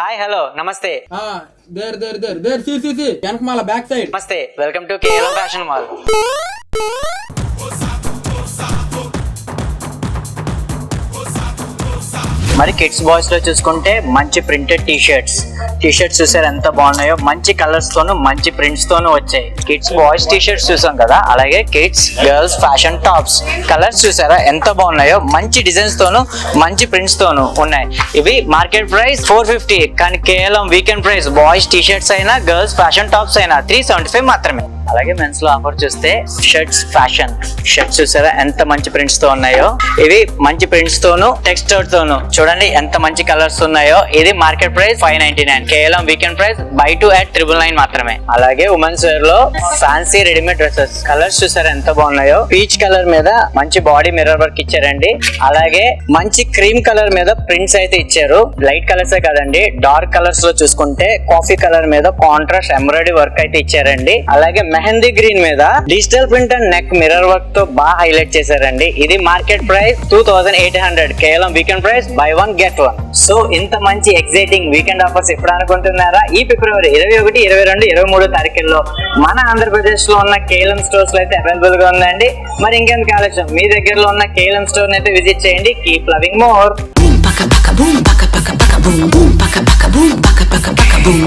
Hi hello నమస్తే. There సి వెనకమాల బ్యాక్ సైడ్. నమస్తే, welcome to KL fashion mall. మరి కిడ్స్ బాయ్స్ లో చూసుకుంటే మంచి ప్రింటెడ్ టీ షర్ట్స్ చూసారు ఎంత బాగున్నాయో. మంచి కలర్స్ తోను మంచి ప్రింట్స్ తోను వచ్చాయి. కిడ్స్ బాయ్స్ టీ షర్ట్స్ చూసాం కదా, అలాగే kids girls fashion tops colours చూసారా ఎంత బాగున్నాయో. మంచి డిజైన్స్ తోను మంచి ప్రింట్స్ తోను ఉన్నాయి. ఇవి మార్కెట్ ప్రైస్ 450, కానీ కేవలం weekend price boys T shirts అయినా గర్ల్స్ ఫ్యాషన్ టాప్స్ అయినా 375 మాత్రమే. అలాగే మెన్స్ లో ఆఫర్ చూస్తే షర్ట్స్ చూసారా ఎంత మంచి ప్రింట్స్ తో ఉన్నాయో. ఇవి మంచి ప్రింట్స్ తోను టెక్స్చర్ తోను చూడండి ఎంత మంచి కలర్స్ ఉన్నాయో. ఇది మార్కెట్ ప్రైస్ 599, కేవలం వీకెండ్ ప్రైస్ బై 2 at 999 మాత్రమే. అలాగే ఉమెన్స్ వేర్ లో ఫ్యాన్సీ రెడీమేడ్ డ్రెస్సెస్ కలర్స్ చూసారా ఎంత బాగున్నాయో. పీచ్ కలర్ మీద మంచి బాడీ మిర్రర్ వర్క్ ఇచ్చారండి. అలాగే మంచి క్రీమ్ కలర్ మీద ప్రింట్స్ అయితే ఇచ్చారు. లైట్ కలర్స్ కాదండి, డార్క్ కలర్స్ లో చూసుకుంటే కాఫీ కలర్ మీద కాంట్రాస్ట్ ఎంబ్రాయిడరీ వర్క్ అయితే ఇచ్చారండి. అలాగే మెహందీ గ్రీన్ మీద digital print and neck mirror work తో బాగా హైలైట్ చేశారండి. ఇది మార్కెట్ ప్రైస్ 2800, కేవలం weekend price by 1 get 1. So ఇంత మంచి ఎక్సైటింగ్ వీకెండ్ ఆఫర్స్ ఎప్పుడు అనుకుంటున్నారా? ఈ ఫిబ్రవరి 21, 22, 23 తారీఖుల్లో మన ఆంధ్రప్రదేశ్ లో ఉన్న కేఎల్ఎం స్టోర్స్ లో అయితే అవైలబుల్ గా ఉందండి. మరి ఇంకెందుకు ఆలస్యం, మీ దగ్గరలో ఉన్న కేఎల్ఎం స్టోర్ అయితే విజిట్ చేయండి. Keep loving more.